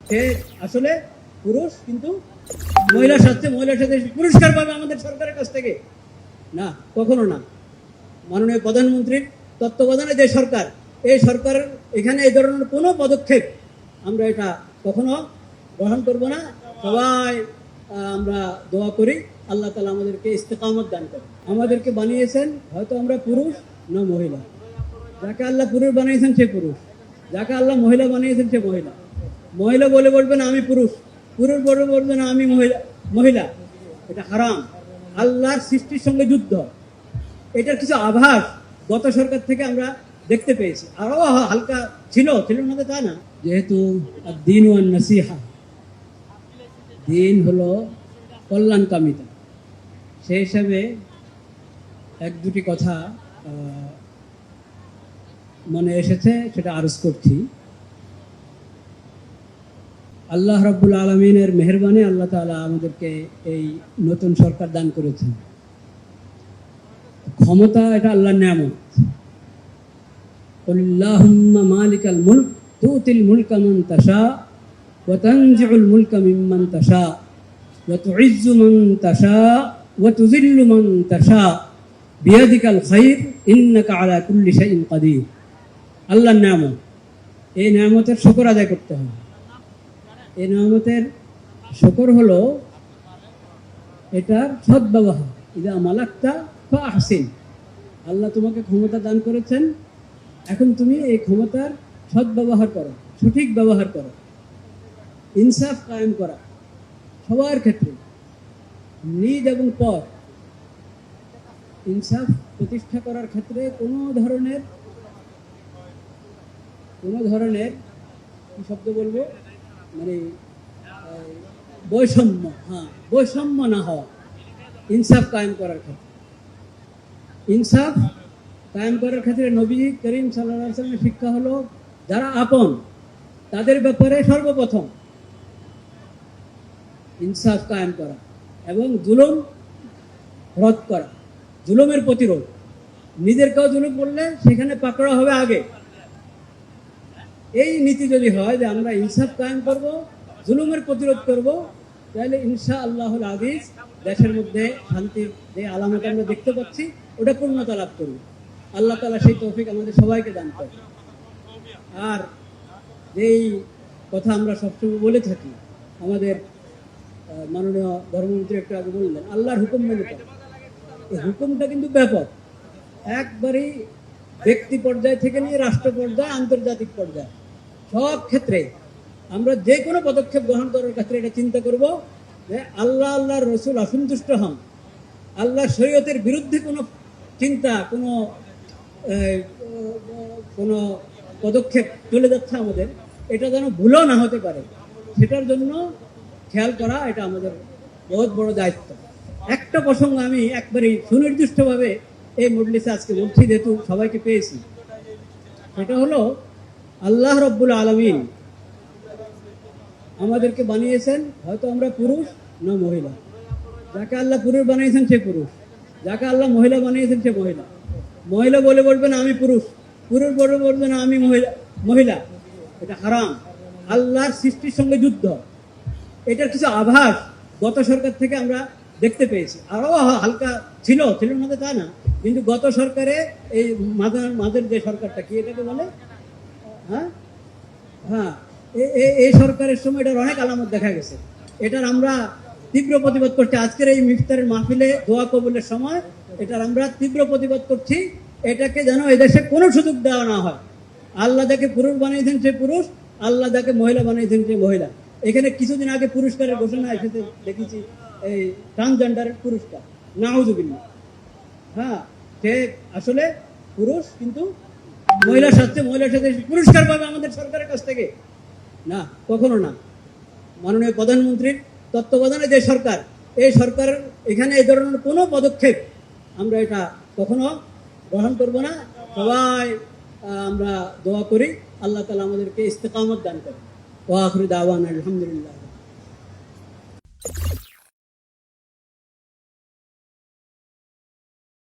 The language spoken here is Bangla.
সে আসলে পুরুষ, কিন্তু মহিলার সাথে পুরস্কার পাবে আমাদের সরকারের কাছ থেকে? না, কখনো না। মাননীয় প্রধানমন্ত্রীর তত্ত্বাবধানে যে সরকার, এই সরকারের এখানে এই ধরনের কোনো পদক্ষেপ আমরা এটা কখনো গ্রহণ করব না। সবাই আমরা দোয়া করি আল্লাহ তাআলা আমাদেরকে ইস্তেকামত দান করেন। আমাদেরকে বানিয়েছেন হয়তো আমরা পুরুষ না মহিলা। যাকে আল্লাহ পুরুষ বানিয়েছেন সে পুরুষ, যাকে আল্লাহ মহিলা বানিয়েছেন সে মহিলা। মহিলা বলে বলবে না আমি পুরুষ, পুরুষ বলে বলবে না আমি মহিলা। এটা হারাম, আল্লাহর সৃষ্টির সঙ্গে যুদ্ধ। এটার কিছু আভাস গত সরকার থেকে আমরা দেখতে পেয়েছি। আরো হালকা ছিল না তা না। যেহেতু দ্বীন ওয়ান নাসিহা, দিন হলো কল্যাণকামিতা, সেই হিসাবে এক দুটি কথা মনে এসেছে, সেটা আরজ করছি। আল্লাহ রাব্বুল আলামিনের মেহেরবানি, আল্লাহ তাআলা আমাদেরকে এই নতুন সরকার দান করেছেন। ক্ষমতা এটা আল্লাহর নিয়ামত। আল্লাহুম্মা মালিকাল মুলক তুতিল মুলকা মান তাশা ওয়া তানজিউল মুলকা মিম্মান তাশা ওয়া তুইজ্জু মান তাশা ওয়া তুযিল্লু মান তাশা বিয়াদিকাল খায়র ইন্নাকা আলা কুল্লি শাইইন কাদির। আল্লাহর নিয়ামত, এই নিয়ামতের শুকর আদায় করতে হবে। এই নিয়ামতের শুকর হলো এটার সদ্ব্যবহার। ইযা মালাকতা ফাহসিন, আল্লাহ তোমাকে ক্ষমতা দান করেছেন, এখন তুমি এই ক্ষমতার সদ্ব্যবহার করো, সঠিক ব্যবহার করো। ইনসাফ কায়েম করা সবার ক্ষেত্রে, নিজ এবং পর। ইনসাফ প্রতিষ্ঠা করার ক্ষেত্রে কোনো ধরনের কি শব্দ বলবো, মানে বৈষম্য না হওয়া। ইনসাফ কায়েম করার ক্ষেত্রে, ইনসাফ কায়েম করার ক্ষেত্রে নবী করিম সাল্লাল্লাহু আলাইহি ওয়াসাল্লামের শিক্ষা হলো যারা আপন তাদের ব্যাপারে সর্বপ্রথম ইনসাফ কায়েম করা এবং জুলুম রদ করা, জুলুমের প্রতিরোধ। নিজের কেউ জুলুম করলে সেখানে পাকড়া হবে আগে। এই নীতি যদি হয় যে আমরা ইনসাফ কায়েম করব, জুলুমের প্রতিরোধ করব, তাহলে ইনশাআল্লাহুল আজিজ দেশের মধ্যে শান্তির যে আলামত আমরা দেখতে পাচ্ছি ওটা পূর্ণতা লাভ করবে। আল্লাহ তাআলা সেই তৌফিক আমাদের সবাইকে দান করেন। আর যেই কথা আমরা সবসময় বলে থাকি, আমাদের মাননীয় ধর্মমন্ত্রী একটু আগে বললেন আল্লাহর হুকুম মেনে চলা। এই হুকুমটা কিন্তু ব্যাপক, একবারই ব্যক্তি পর্যায় থেকে নিয়ে রাষ্ট্র পর্যায়ে, আন্তর্জাতিক পর্যায়ে সব ক্ষেত্রে আমরা যে কোনো পদক্ষেপ গ্রহণ করার ক্ষেত্রে এটা চিন্তা করব যে আল্লাহর রসুল অসন্তুষ্ট হন, আল্লাহর শরীয়তের বিরুদ্ধে কোনো চিন্তা, কোনো পদক্ষেপ চলে যাচ্ছে আমাদের, এটা যেন ভুলও না হতে পারে, সেটার জন্য খেয়াল করা এটা আমাদের বহুত বড় দায়িত্ব। একটা প্রসঙ্গ আমি একবারই সুনির্দিষ্টভাবে এই মজলিসে আজকে বলছি, যেহেতু সবাইকে পেয়েছি। সেটা হলো আল্লাহ রাব্বুল আলামিন আমাদেরকে বানিয়েছেন হয়তো আমরা পুরুষ না মহিলা। যাকে আল্লাহ পুরুষ বানিয়েছেন সে পুরুষ, যাকে আল্লাহ মহিলা বানিয়েছেন সে মহিলা। মহিলা বলে বলবে না আমি পুরুষ, পুরুষ বলে বলবে না আমি মহিলা। এটা হারাম, আল্লাহর সৃষ্টির সঙ্গে যুদ্ধ। এটার কিছু আভাস গত সরকার থেকে আমরা দেখতে পেয়েছি। আরো হালকা ছিল না তা না, কিন্তু গত সরকারে এই মাঝের যে সরকারটা, কি এটাকে বলে, এই সরকারের সময় এটার অনেক আলামত দেখা গেছে। এটার আমরা তীব্র প্রতিবাদ করছি। আজকের এই ইফতারের মাহফিলে দোয়া কবুলের সময় এটার আমরা তীব্র প্রতিবাদ করছি। এটাকে যেন এদেশে কোনো সুযোগ দেওয়া না হয়। আল্লাহ যাকে পুরুষ বানিয়েছেন সে পুরুষ, আল্লাহ যাকে মহিলা বানিয়েছেন সে মহিলা। এখানে কিছুদিন আগে পুরস্কারের ঘোষণা এসেছে, দেখেছি, এই ট্রান্সজেন্ডারের পুরস্কার। নাউযুবিল্লাহ। সে আসলে পুরুষ, কিন্তু মহিলার সাথে পুরস্কার পাবে আমাদের সরকারের কাছ থেকে? না, কখনো না। মাননীয় প্রধানমন্ত্রীর তত্ত্বাবধানে যে সরকার, এই সরকারের এখানে এই ধরনের কোনো পদক্ষেপ আমরা এটা কখনো গ্রহণ করব না। সবাই আমরা দোয়া করি আল্লাহ তাআলা আমাদেরকে ইস্তেকামত দান করেন। ওয়া আখিরু দাওয়ানা আলহামদুলিল্লাহ।